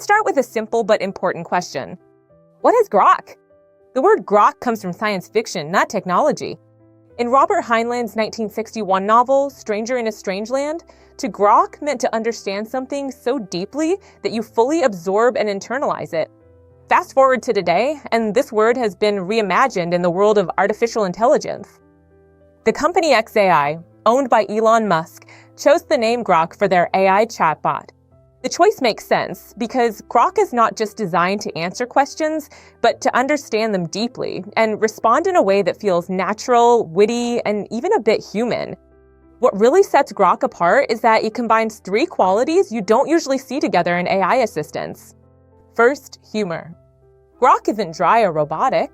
Let's start with a simple but important question. What is Grok? The word Grok comes from science fiction, not technology. In Robert Heinlein's 1961 novel, Stranger in a Strange Land, to grok meant to understand something so deeply that you fully absorb and internalize it. Fast forward to today, and this word has been reimagined in the world of artificial intelligence. The company xAI, owned by Elon Musk, chose the name Grok for their AI chatbot. The choice makes sense because Grok is not just designed to answer questions, but to understand them deeply and respond in a way that feels natural, witty, and even a bit human. What really sets Grok apart is that it combines three qualities you don't usually see together in AI assistants. First, humor. Grok isn't dry or robotic.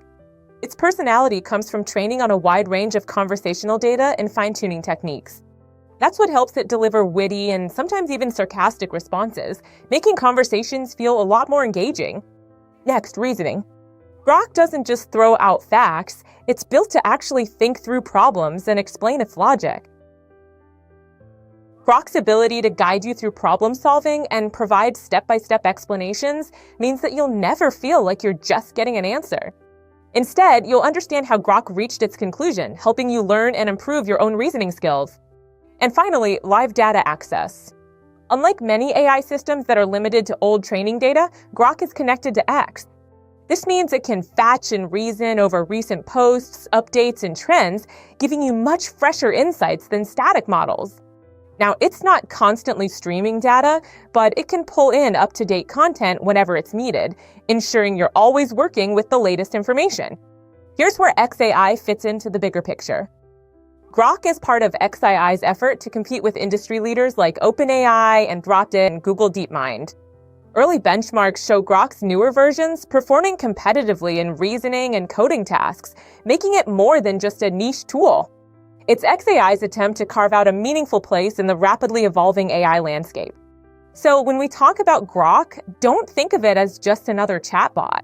Its personality comes from training on a wide range of conversational data and fine-tuning techniques. That's what helps it deliver witty and sometimes even sarcastic responses, making conversations feel a lot more engaging. Next, reasoning. Grok doesn't just throw out facts, it's built to actually think through problems and explain its logic. Grok's ability to guide you through problem solving and provide step-by-step explanations means that you'll never feel like you're just getting an answer. Instead, you'll understand how Grok reached its conclusion, helping you learn and improve your own reasoning skills. And finally, live data access. Unlike many AI systems that are limited to old training data, Grok is connected to X. This means it can fetch and reason over recent posts, updates, and trends, giving you much fresher insights than static models. Now, it's not constantly streaming data, but it can pull in up-to-date content whenever it's needed, ensuring you're always working with the latest information. Here's where xAI fits into the bigger picture. Grok is part of xAI's effort to compete with industry leaders like OpenAI, Anthropic, and Google DeepMind. Early benchmarks show Grok's newer versions performing competitively in reasoning and coding tasks, making it more than just a niche tool. It's xAI's attempt to carve out a meaningful place in the rapidly evolving AI landscape. So when we talk about Grok, don't think of it as just another chatbot.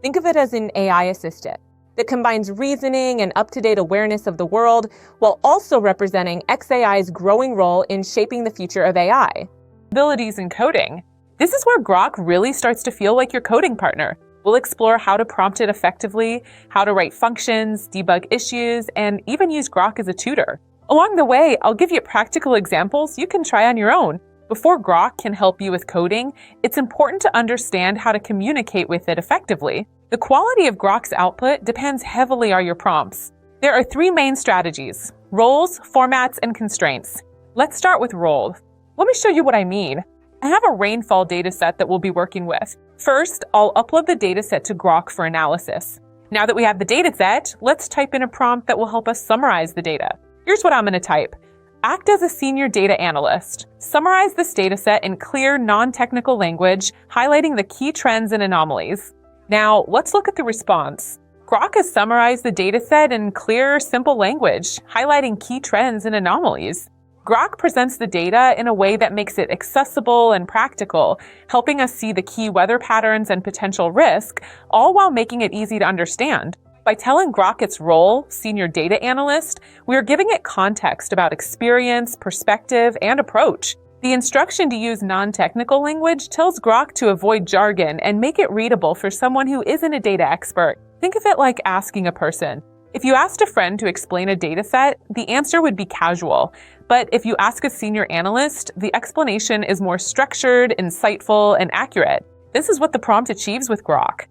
Think of it as an AI assistant that combines reasoning and up-to-date awareness of the world while also representing xAI's growing role in shaping the future of AI. Abilities in coding. This is where Grok really starts to feel like your coding partner. We'll explore how to prompt it effectively, how to write functions, debug issues, and even use Grok as a tutor. Along the way, I'll give you practical examples you can try on your own. Before Grok can help you with coding, it's important to understand how to communicate with it effectively. The quality of Grok's output depends heavily on your prompts. There are three main strategies: roles, formats, and constraints. Let's start with roles. Let me show you what I mean. I have a rainfall dataset that we'll be working with. First, I'll upload the dataset to Grok for analysis. Now that we have the dataset, let's type in a prompt that will help us summarize the data. Here's what I'm going to type. Act as a senior data analyst. Summarize this dataset in clear, non-technical language, highlighting the key trends and anomalies. Now, let's look at the response. Grok has summarized the dataset in clear, simple language, highlighting key trends and anomalies. Grok presents the data in a way that makes it accessible and practical, helping us see the key weather patterns and potential risk, all while making it easy to understand. By telling Grok its role, senior data analyst, we are giving it context about experience, perspective, and approach. The instruction to use non-technical language tells Grok to avoid jargon and make it readable for someone who isn't a data expert. Think of it like asking a person. If you asked a friend to explain a dataset, the answer would be casual. But if you ask a senior analyst, the explanation is more structured, insightful, and accurate. This is what the prompt achieves with Grok.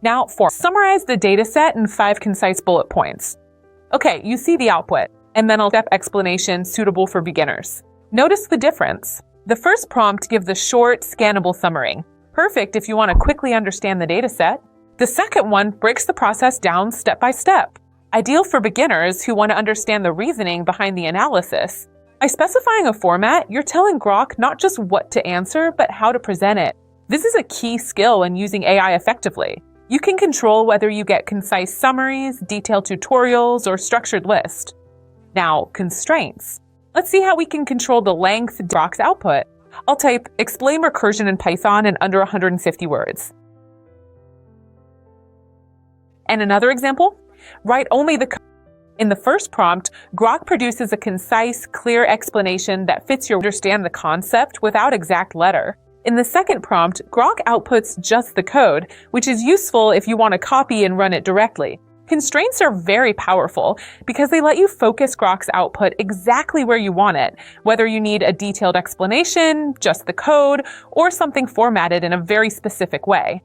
Now, summarize the dataset in 5 concise bullet points. Okay, you see the output, and then I'll step explanation suitable for beginners. Notice the difference. The first prompt gives a short, scannable summary. Perfect if you want to quickly understand the dataset. The second one breaks the process down step by step. Ideal for beginners who want to understand the reasoning behind the analysis. By specifying a format, you're telling Grok not just what to answer, but how to present it. This is a key skill in using AI effectively. You can control whether you get concise summaries, detailed tutorials, or structured lists. Now, constraints. Let's see how we can control the length of Grok's output. I'll type explain recursion in Python in under 150 words. And another example, write only the code. In the first prompt, Grok produces a concise, clear explanation that fits your understand the concept without exact letter. In the second prompt, Grok outputs just the code, which is useful if you want to copy and run it directly. Constraints are very powerful because they let you focus Grok's output exactly where you want it, whether you need a detailed explanation, just the code, or something formatted in a very specific way.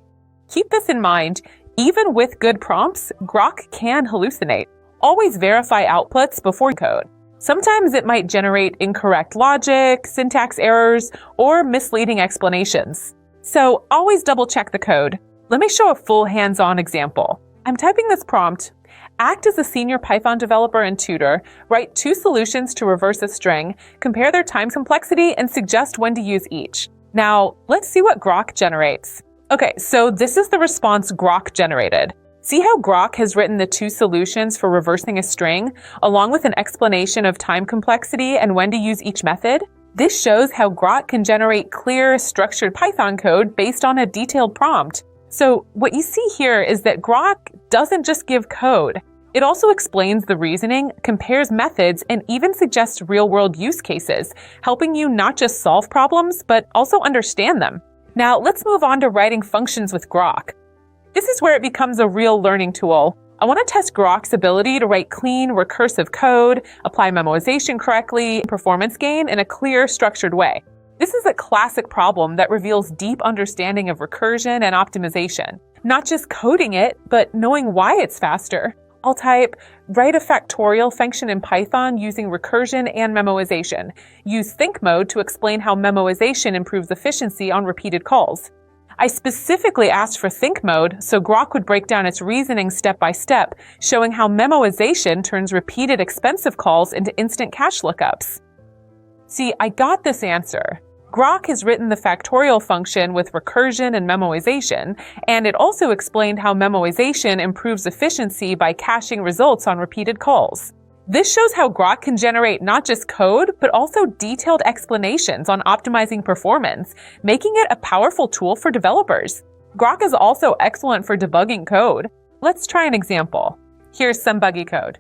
Keep this in mind, even with good prompts, Grok can hallucinate. Always verify outputs before code. Sometimes it might generate incorrect logic, syntax errors, or misleading explanations. So always double check the code. Let me show a full hands-on example. I'm typing this prompt. Act as a senior Python developer in Tutor, write 2 solutions to reverse a string, compare their time complexity, and suggest when to use each. Now, let's see what Grok generates. Okay, so this is the response Grok generated. See how Grok has written the 2 solutions for reversing a string, along with an explanation of time complexity and when to use each method? This shows how Grok can generate clear, structured Python code based on a detailed prompt. So what you see here is that Grok doesn't just give code. It also explains the reasoning, compares methods, and even suggests real-world use cases, helping you not just solve problems, but also understand them. Now let's move on to writing functions with Grok. This is where it becomes a real learning tool. I want to test Grok's ability to write clean, recursive code, apply memoization correctly, and performance gain in a clear, structured way. This is a classic problem that reveals deep understanding of recursion and optimization. Not just coding it, but knowing why it's faster. I'll type, write a factorial function in Python using recursion and memoization. Use think mode to explain how memoization improves efficiency on repeated calls. I specifically asked for think mode so Grok would break down its reasoning step by step, showing how memoization turns repeated expensive calls into instant cache lookups. See, I got this answer. Grok has written the factorial function with recursion and memoization, and it also explained how memoization improves efficiency by caching results on repeated calls. This shows how Grok can generate not just code, but also detailed explanations on optimizing performance, making it a powerful tool for developers. Grok is also excellent for debugging code. Let's try an example. Here's some buggy code.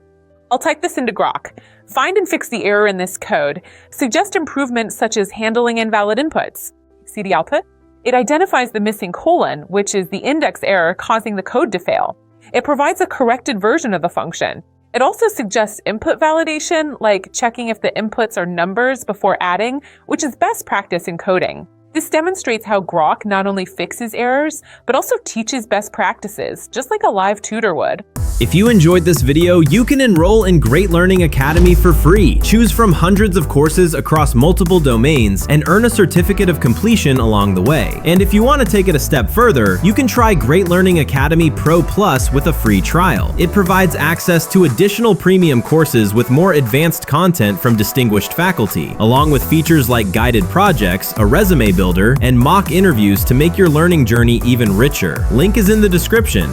I'll type this into Grok. Find and fix the error in this code. Suggest improvements such as handling invalid inputs. See the output? It identifies the missing colon, which is the index error causing the code to fail. It provides a corrected version of the function. It also suggests input validation, like checking if the inputs are numbers before adding, which is best practice in coding. This demonstrates how Grok not only fixes errors, but also teaches best practices, just like a live tutor would. If you enjoyed this video, you can enroll in Great Learning Academy for free. Choose from hundreds of courses across multiple domains and earn a certificate of completion along the way. And if you want to take it a step further, you can try Great Learning Academy Pro Plus with a free trial. It provides access to additional premium courses with more advanced content from distinguished faculty, along with features like guided projects, a resume builder, and mock interviews to make your learning journey even richer. Link is in the description.